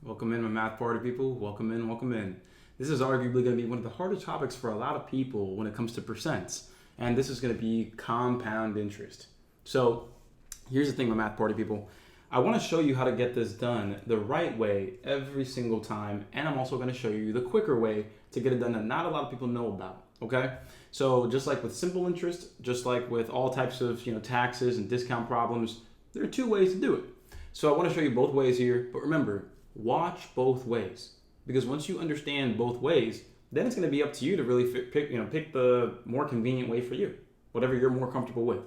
Welcome in, my math party people. Welcome in, welcome in. This is arguably going to be one of the harder topics for a lot of people when it comes to percents. And this is going to be compound interest. So here's the thing, my math party people. I want to show you how to get this done the right way every single time. And I'm also going to show you the quicker way to get it done that not a lot of people know about. Okay? So just like with simple interest, just like with all types of taxes and discount problems, there are two ways to do it. So I want to show you both ways here, but remember, watch both ways, because once you understand both ways, then it's going to be up to you to really pick the more convenient way for you, whatever you're more comfortable with.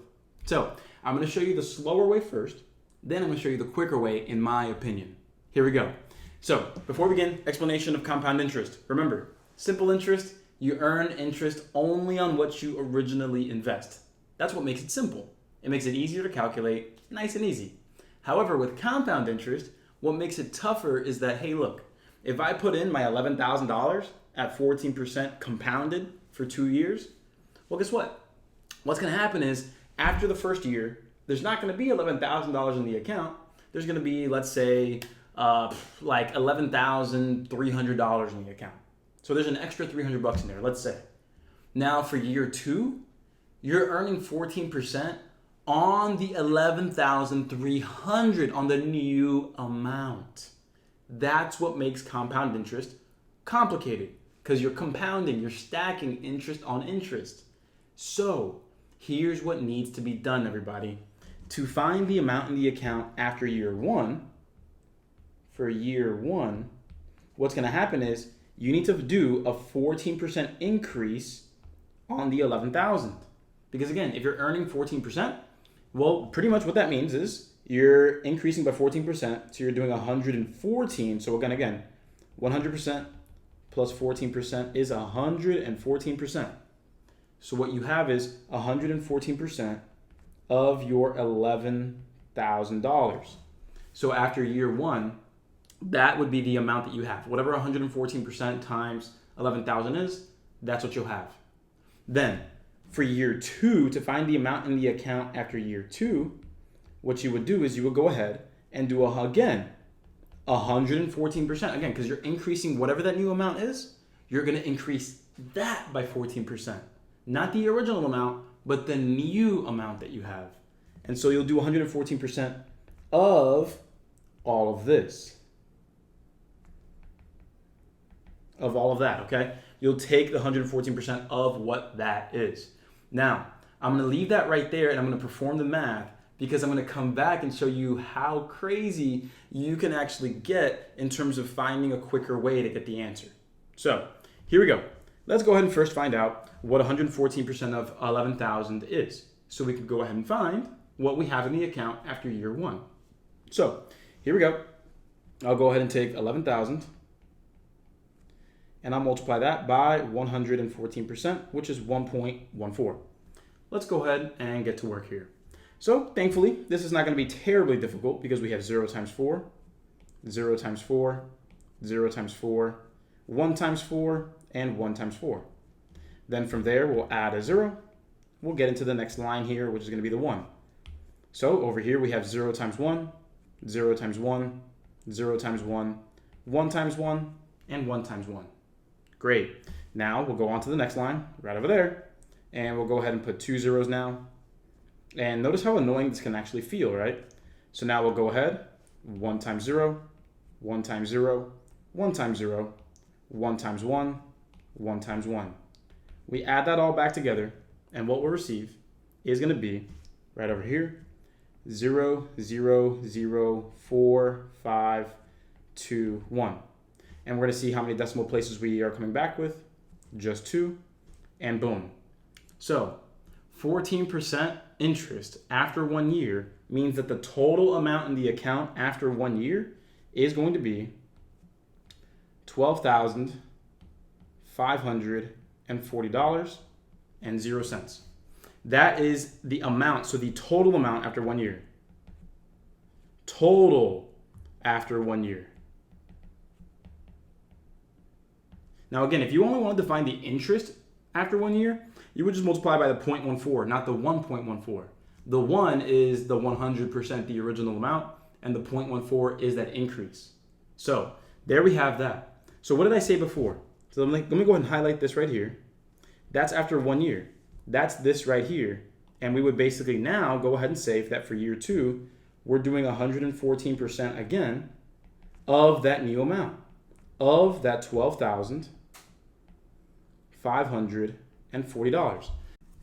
So I'm going to show you the slower way first, then I'm going to show you the quicker way, in my opinion. Here we go. So before we begin, explanation of compound interest. Remember, simple interest, you earn interest only on what you originally invest. That's what makes it simple. It makes it easier to calculate, nice and easy. However, with compound interest, what makes it tougher is that, hey, look, if I put in my $11,000 at 14% compounded for 2 years, well, guess what? What's going to happen is after the first year, there's not going to be $11,000 in the account. There's going to be, let's say, like $11,300 in the account. So there's an extra $300 in there, let's say. Now for year 2, you're earning 14% on the $11,300 on the new amount. That's what makes compound interest complicated, because you're compounding, you're stacking interest on interest. So here's what needs to be done, everybody. To find the amount in the account after year 1, for year 1, what's going to happen is you need to do a 14% increase on the $11,000. Because again, if you're earning 14%, well, pretty much what that means is you're increasing by 14%, so you're doing 114. So again, 100% plus 14% is 114%. So what you have is 114% of your $11,000. So after year 1, that would be the amount that you have. Whatever 114% times 11,000 is, that's what you'll have. Then, for year 2, to find the amount in the account after year 2, what you would do is you would go ahead and do again 114%. Again, because you're increasing whatever that new amount is, you're going to increase that by 14%. Not the original amount, but the new amount that you have. And so you'll do 114% of all of this. Of all of that, okay? You'll take the 114% of what that is. Now, I'm going to leave that right there and I'm going to perform the math, because I'm going to come back and show you how crazy you can actually get in terms of finding a quicker way to get the answer. So here we go. Let's go ahead and first find out what 114% of 11,000 is. So we can go ahead and find what we have in the account after year 1. So here we go. I'll go ahead and take 11,000 and I'll multiply that by 114%, which is 1.14. Let's go ahead and get to work here. So thankfully, this is not going to be terribly difficult, because we have 0 times 4, 0 times 4, 0 times 4, 1 times 4, and 1 times 4. Then from there, we'll add a 0. We'll get into the next line here, which is going to be the 1. So over here, we have 0 times 1, 0 times 1, 0 times 1, 1 times 1, and 1 times 1. Great. Now we'll go on to the next line right over there, and we'll go ahead and put 2 zeros now. And notice how annoying this can actually feel, right? So now we'll go ahead, 1 times 0, 1 times 0, 1 times 0, 1 times 1, 1 times 1. We add that all back together, and what we'll receive is going to be right over here, 0, 0, 0, 4, 5, 2, 1. And we're going to see how many decimal places we are coming back with, just 2, and boom. So 14% interest after 1 year means that the total amount in the account after 1 year is going to be $12,540.00. That is the amount, so the total amount after 1 year. Total after 1 year. Now again, if you only wanted to find the interest after 1 year, you would just multiply by the 0.14, not the 1.14. The 1 is the 100%, the original amount, and the 0.14 is that increase. So There we have that. So what did I say before? So let me go ahead and highlight this right here. That's after 1 year. That's this right here. And we would basically now go ahead and say that for year 2, we're doing 114% again of that new amount, of that $12,540.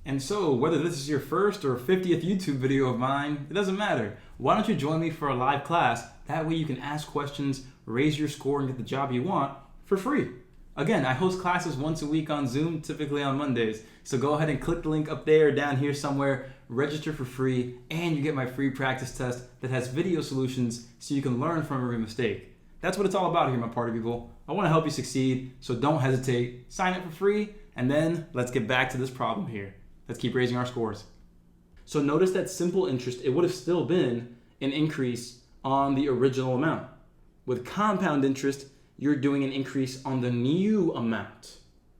And so whether this is your first or 50th YouTube video of mine, it doesn't matter. Why don't you join me for a live class? That way you can ask questions, raise your score, and get the job you want for free. Again, I host classes once a week on Zoom, typically on Mondays. So go ahead and click the link up there, down here somewhere, register for free, and you get my free practice test that has video solutions so you can learn from every mistake. That's what it's all about here, my party people. I want to help you succeed, so don't hesitate. Sign up for free, and then let's get back to this problem here. Let's keep raising our scores. So notice that simple interest, it would have still been an increase on the original amount. With compound interest, you're doing an increase on the new amount.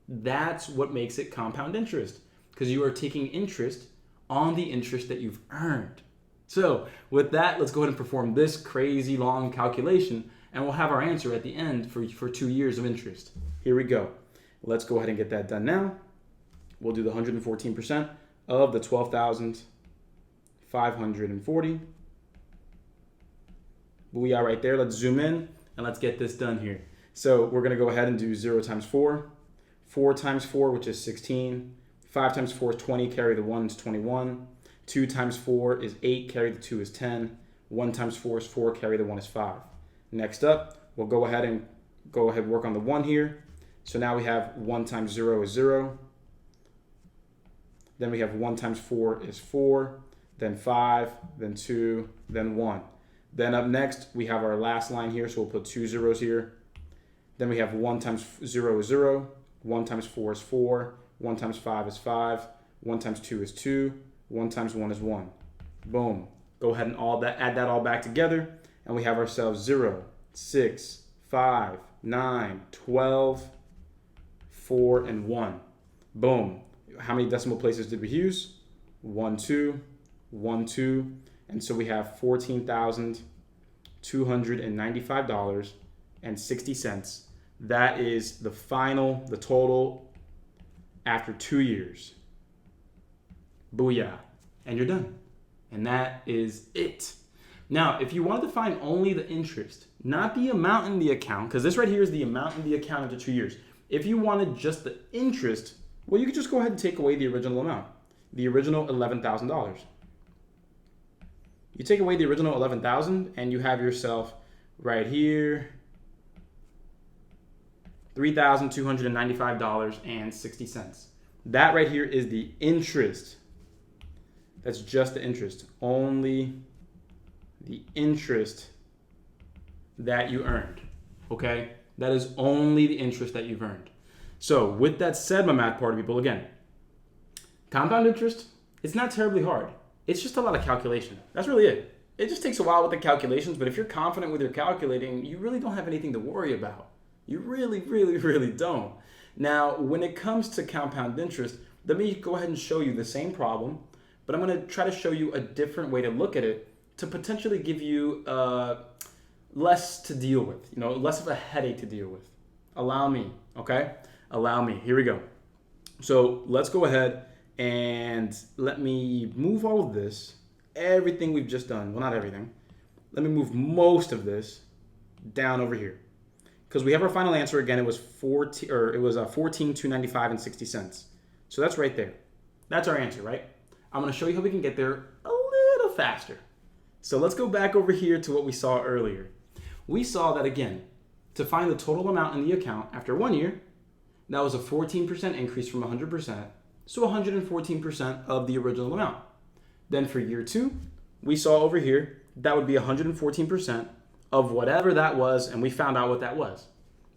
That's what makes it compound interest, because you are taking interest on the interest that you've earned. So with that, let's go ahead and perform this crazy long calculation, and we'll have our answer at the end for 2 years of interest. Here we go. Let's go ahead and get that done now. We'll do the 114% of the 12,540. Booyah right there. Let's zoom in and let's get this done here. So we're going to go ahead and do 0 times 4. 4 times 4, which is 16. 5 times 4 is 20. Carry the 1 is 21. 2 times 4 is 8. Carry the 2 is 10. 1 times 4 is 4. Carry the 1 is 5. Next up, we'll go ahead and work on the 1 here. So now we have 1 times 0 is 0. Then we have 1 times 4 is 4, then 5, then 2, then 1. Then up next, we have our last line here, so we'll put 2 zeros here. Then we have 1 times 0 is 0, 1 times 4 is 4, 1 times 5 is 5, 1 times 2 is 2, 1 times 1 is 1. Boom. Go ahead and add that all back together, and we have ourselves 0, 6, 5, 9, 12, 4, and 1. Boom. How many decimal places did we use? 1, 2, 1, 2. And so we have $14,295.60. That is the total after 2 years. Booyah. And you're done. And that is it. Now, if you wanted to find only the interest, not the amount in the account, because this right here is the amount in the account after 2 years. If you wanted just the interest, well, you could just go ahead and take away the original amount, the original $11,000. You take away the original $11,000 and you have yourself right here $3,295.60. That right here is the interest. That's just the interest, only the interest that you earned, okay? That is only the interest that you've earned. So with that said, my math party people, again, compound interest, it's not terribly hard. It's just a lot of calculation. That's really it. It just takes a while with the calculations, but if you're confident with your calculating, you really don't have anything to worry about. You really, really, really don't. Now, when it comes to compound interest, let me go ahead and show you the same problem, but I'm going to try to show you a different way to look at it to potentially give you less to deal with, less of a headache to deal with. Allow me, okay? Allow me. Here we go. So let's go ahead and let me move all of this, everything we've just done. Well, not everything. Let me move most of this down over here, because we have our final answer again. It was $14,295.60. So that's right there. That's our answer, right? I'm going to show you how we can get there a little faster. So let's go back over here to what we saw earlier. We saw that again, to find the total amount in the account after 1 year, that was a 14% increase from 100%, so 114% of the original amount. Then for year 2, we saw over here, that would be 114% of whatever that was, and we found out what that was.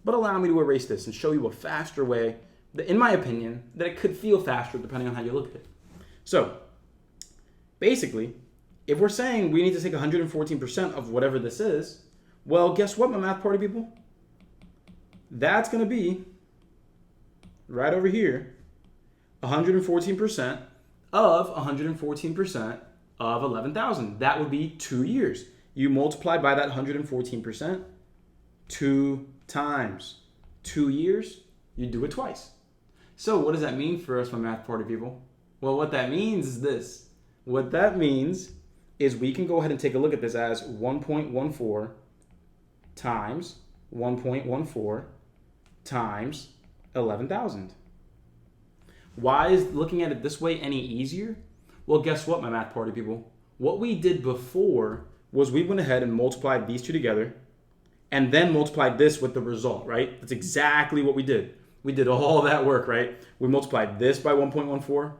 But allow me to erase this and show you a faster way, that, in my opinion, that it could feel faster depending on how you look at it. So, basically, if we're saying we need to take 114% of whatever this is, well, guess what, my math party people? That's going to be, right over here, 114% of 114% of 11,000. That would be 2 years. You multiply by that 114%, 2 times 2 years, you do it twice. So what does that mean for us, my math party people? Well, what that means is this. What that means is we can go ahead and take a look at this as 1.14 times 1.14 times 11,000. Why is looking at it this way any easier? Well, guess what, my math party people? What we did before was we went ahead and multiplied these two together and then multiplied this with the result, right? That's exactly what we did. We did all that work, right? We multiplied this by 1.14,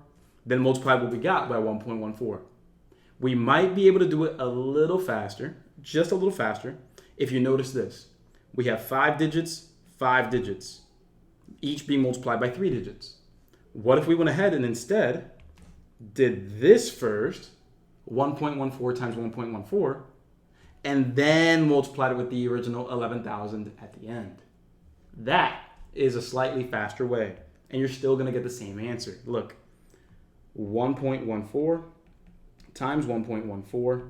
then multiplied what we got by 1.14. We might be able to do it a little faster, just a little faster, if you notice this. We have 5 digits, each being multiplied by 3 digits. What if we went ahead and instead did this first, 1.14 times 1.14, and then multiplied it with the original 11,000 at the end? That is a slightly faster way, and you're still going to get the same answer. Look, 1.14 times 1.14.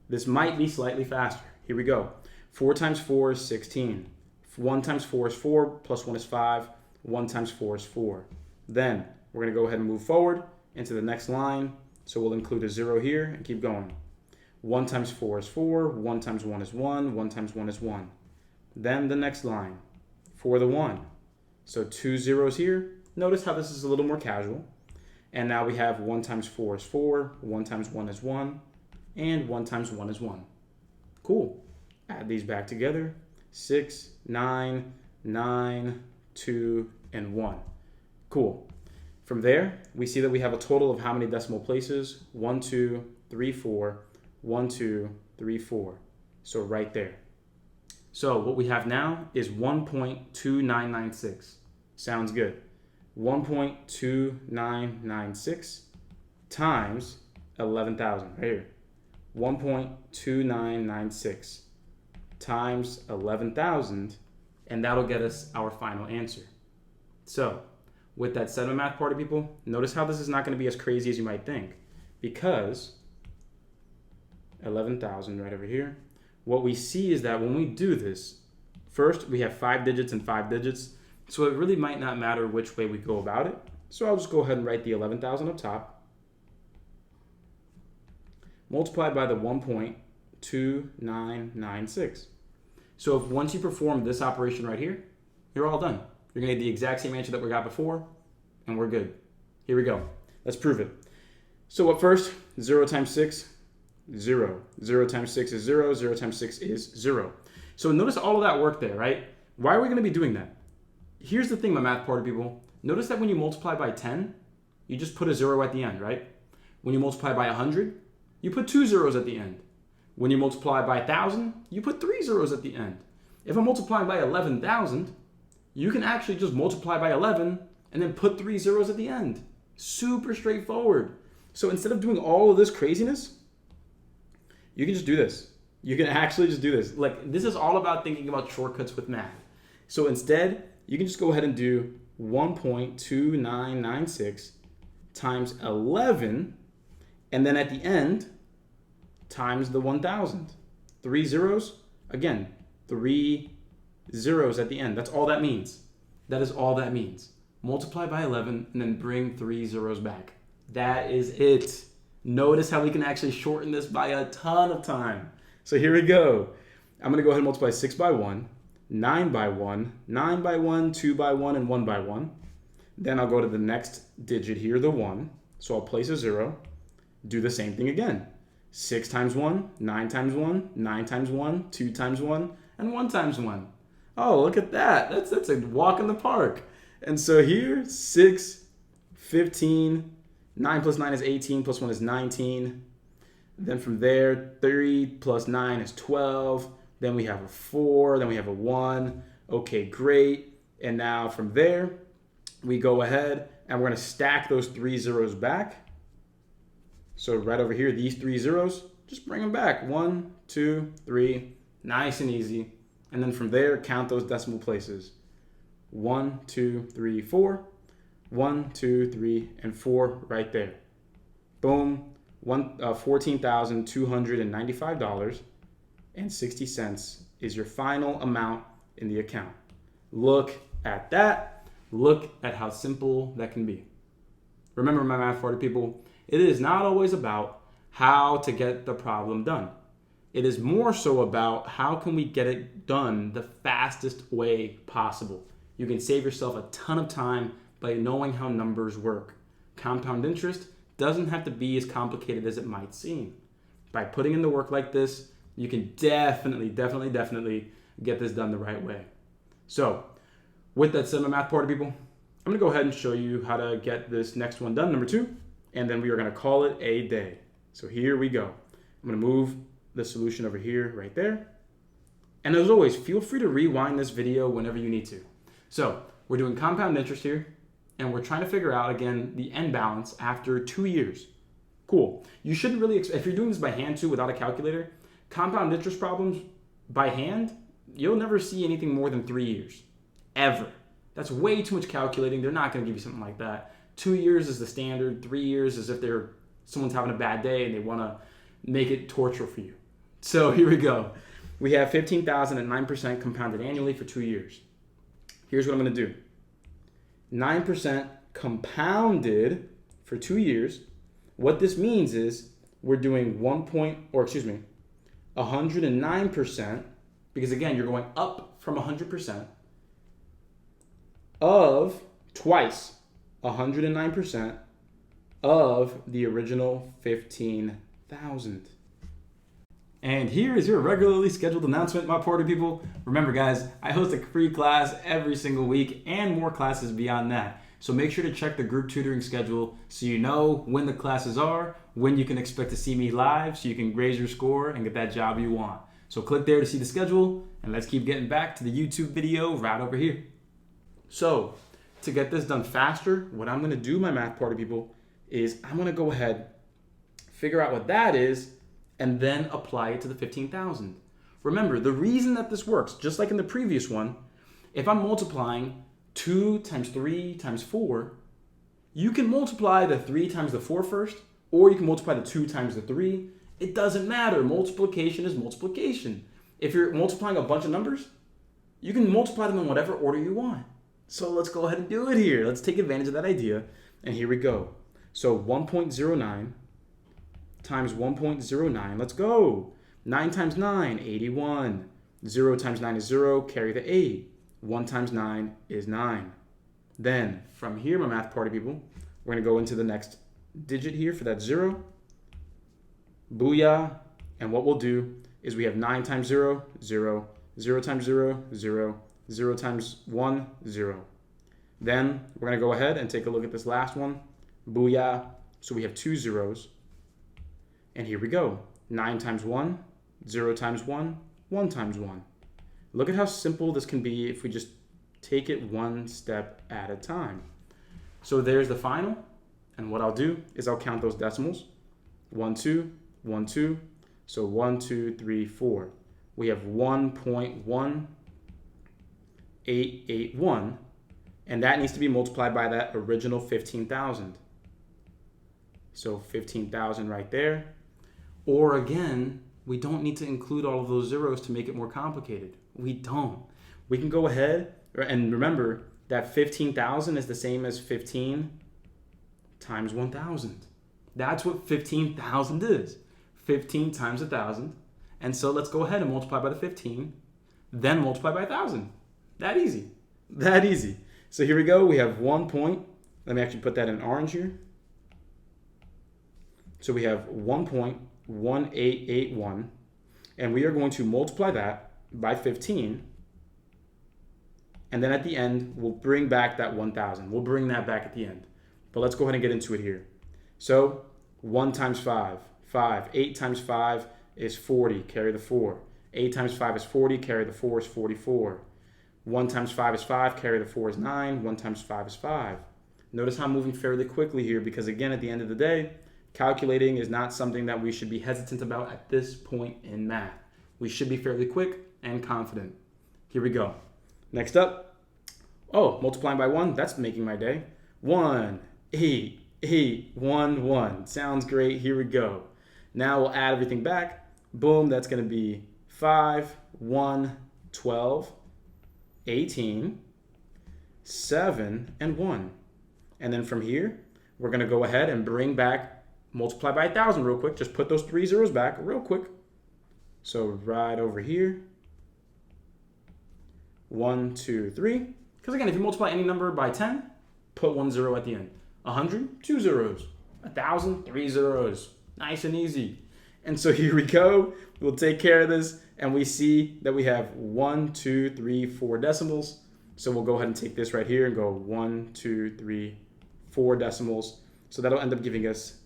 This might be slightly faster. Here we go. 4 times 4 is 16. 1 times 4 is 4, plus 1 is 5. 1 times 4 is 4. Then we're going to go ahead and move forward into the next line. So we'll include a 0 here and keep going. 1 times 4 is 4. 1 times 1 is 1. 1 times 1 is 1. Then the next line for the 1. So 2 zeros here. Notice how this is a little more casual. And now we have 1 times 4 is 4. 1 times 1 is 1. And 1 times 1 is 1. Cool. Add these back together. 6, 9, 9, 2, and 1. Cool. From there, we see that we have a total of how many decimal places? 1, 2, 3, 4. 1, 2, 3, 4. So right there. So what we have now is 1.2996. Sounds good. 1.2996 times 11,000. Right here. 1.2996 times 11,000, and that'll get us our final answer. So with that said, my math party people, notice how this is not going to be as crazy as you might think, because 11,000 right over here. What we see is that when we do this, first we have 5 digits and 5 digits, so it really might not matter which way we go about it. So I'll just go ahead and write the 11,000 up top, multiplied by the 1.2996. So if once you perform this operation right here, you're all done. You're going to get the exact same answer that we got before, and we're good. Here we go. Let's prove it. So what first? 0 times 6, 0. 0 times 6 is 0. 0 times 6 is 0. So notice all of that work there, right? Why are we going to be doing that? Here's the thing, my math party people. Notice that when you multiply by 10, you just put a 0 at the end, right? When you multiply by 100, you put 2 zeros at the end. When you multiply by 1,000, you put 3 zeros at the end. If I'm multiplying by 11,000, you can actually just multiply by 11 and then put 3 zeros at the end. Super straightforward. So instead of doing all of this craziness, you can just do this. You can actually just do this. Like, this is all about thinking about shortcuts with math. So instead, you can just go ahead and do 1.2996 times 11, and then at the end, times the 1,000. 3 zeros, again, 3 zeros at the end. That's all that means. That is all that means. Multiply by 11 and then bring 3 zeros back. That is it. Notice how we can actually shorten this by a ton of time. So here we go. I'm going to go ahead and multiply 6 by 1, 9 by 1, 9 by 1, 2 by 1, and 1 by 1. Then I'll go to the next digit here, the 1. So I'll place a 0. Do the same thing again. 6 times 1, 9 times 1, 9 times 1, 2 times 1, and 1 times 1. Oh, look at that. That's a walk in the park. And so here, 6, 15, 9 plus 9 is 18, plus 1 is 19. Then from there, 3 plus 9 is 12. Then we have a 4, then we have a 1. Okay, great. And now from there, we go ahead and we're going to stack those 3 zeros back. So right over here, these 3 zeros, just bring them back. 1, 2, 3, nice and easy. And then from there, count those decimal places. 1, 2, 3, 4. 1, 2, 3, and 4 right there. Boom. $14,295.60 is your final amount in the account. Look at that. Look at how simple that can be. Remember, my math party people, it is not always about how to get the problem done. It is more so about how can we get it done the fastest way possible. You can save yourself a ton of time by knowing how numbers work. Compound interest doesn't have to be as complicated as it might seem. By putting in the work like this, you can definitely get this done the right way. So, with that said, my math party people, I'm going to go ahead and show you how to get this next one done, number 2, and then we are going to call it a day. So here we go. I'm going to move the solution over here, right there. And as always, feel free to rewind this video whenever you need to. So we're doing compound interest here, and we're trying to figure out, again, the end balance after 2 years. Cool. You shouldn't really, if you're doing this by hand too without a calculator, compound interest problems by hand, you'll never see anything more than 3 years, ever. That's way too much calculating. They're not going to give you something like that. 2 years is the standard. 3 years is if someone's having a bad day and they want to make it torture for you. So here we go. We have 15,000 at 9% compounded annually for 2 years. Here's what I'm going to do. 9% compounded for 2 years. What this means is we're doing 109%, because again, you're going up from 100%, of twice 109% of the original 15,000. And here is your regularly scheduled announcement, my party people. Remember, guys, I host a free class every single week and more classes beyond that. So make sure to check the group tutoring schedule so you know when the classes are, when you can expect to see me live, so you can raise your score and get that job you want. So click there to see the schedule, and let's keep getting back to the YouTube video right over here. So to get this done faster, what I'm going to do, my math party people, is I'm going to go ahead, figure out what that is, and then apply it to the 15,000. Remember, the reason that this works, just like in the previous one, if I'm multiplying 2 times 3 times 4, you can multiply the 3 times the 4 first, or you can multiply the 2 times the 3. It doesn't matter. Multiplication is multiplication. If you're multiplying a bunch of numbers, you can multiply them in whatever order you want. So let's go ahead and do it here. Let's take advantage of that idea. And here we go. So 1.09 times 1.09. Let's go. 9 times 9, 81. 0 times 9 is 0. Carry the 8. 1 times 9 is 9. Then from here, my math party people, we're going to go into the next digit here for that 0. Booyah. And what we'll do is we have 9 times 0, 0. 0 times 0, 0. 0 times 1, 0. Then we're going to go ahead and take a look at this last one. Booyah. So we have 2 zeros. And here we go. 9 times 1, 0 times 1, 1 times 1. Look at how simple this can be if we just take it one step at a time. So there's the final. And what I'll do is I'll count those decimals. 1, 2, 1, 2. So 1, 2, 3, 4. We have 1.1881. And that needs to be multiplied by that original 15,000. So 15,000 right there. Or again, we don't need to include all of those zeros to make it more complicated. We don't. We can go ahead and remember that 15,000 is the same as 15 times 1,000. That's what 15,000 is. 15 times 1,000. And so let's go ahead and multiply by the 15, then multiply by 1,000. That easy. That easy. So here we go. We have 1 point. Let me actually put that in orange here. So we have 1.1881, and we are going to multiply that by 15, and then at the end, we'll bring back that 1,000. We'll bring that back at the end. But let's go ahead and get into it here. So 1 times 5, 5. 8 times 5 is 40, carry the 4. 8 times 5 is 40, carry the 4 is 44. 1 times 5 is 5, carry the 4 is 9. 1 times 5 is 5. Notice how I'm moving fairly quickly here because, again, at the end of the day, calculating is not something that we should be hesitant about at this point in math. We should be fairly quick and confident. Here we go. Next up, multiplying by 1, that's making my day. 1, 8, 8, 1, 1. Sounds great. Here we go. Now we'll add everything back. Boom, that's going to be 5, 1, 12. 18, 7, and 1. And then from here, we're going to go ahead and bring back, multiply by 1,000 real quick. Just put those 3 zeros back real quick. So right over here, 1, 2, 3. Because again, if you multiply any number by 10, put 1 0 at the end. 100, 2 zeros. 1,000, 3 zeros. Nice and easy. And so here we go. We'll take care of this. And we see that we have 1, 2, 3, 4 decimals. So we'll go ahead and take this right here and go 1, 2, 3, 4 decimals. So that'll end up giving us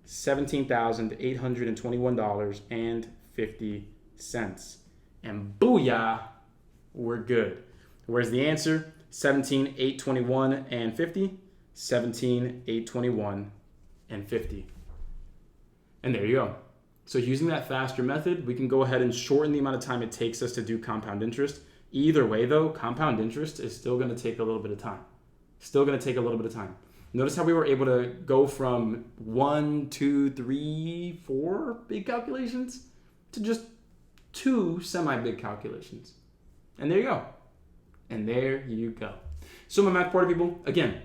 $17,821.50. And booyah, we're good. Where's the answer? 17,821 and 50. 17,821 and 50. And there you go. So using that faster method, we can go ahead and shorten the amount of time it takes us to do compound interest. Either way though, compound interest is still going to take a little bit of time. Notice how we were able to go from 1, 2, 3, 4 big calculations to just 2 semi-big calculations. And there you go. So my math party people, again,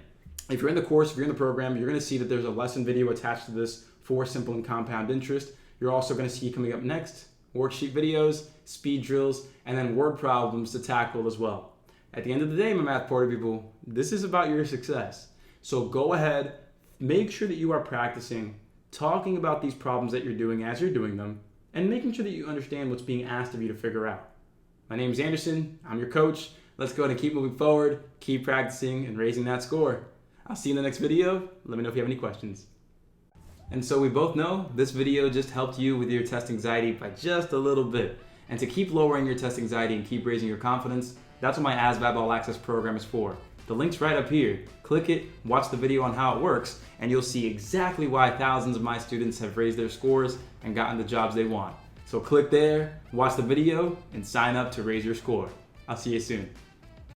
if you're in the course, if you're in the program, you're going to see that there's a lesson video attached to this for simple and compound interest. You're also going to see coming up next worksheet videos, speed drills, and then word problems to tackle as well. At the end of the day, my math party people, this is about your success. So go ahead, make sure that you are practicing, talking about these problems that you're doing as you're doing them, and making sure that you understand what's being asked of you to figure out. My name is Anderson. I'm your coach. Let's go ahead and keep moving forward, keep practicing, and raising that score. I'll see you in the next video. Let me know if you have any questions. And so we both know this video just helped you with your test anxiety by just a little bit. And to keep lowering your test anxiety and keep raising your confidence, that's what my ASVAB All-Access Program is for. The link's right up here. Click it, watch the video on how it works, and you'll see exactly why thousands of my students have raised their scores and gotten the jobs they want. So click there, watch the video, and sign up to raise your score. I'll see you soon.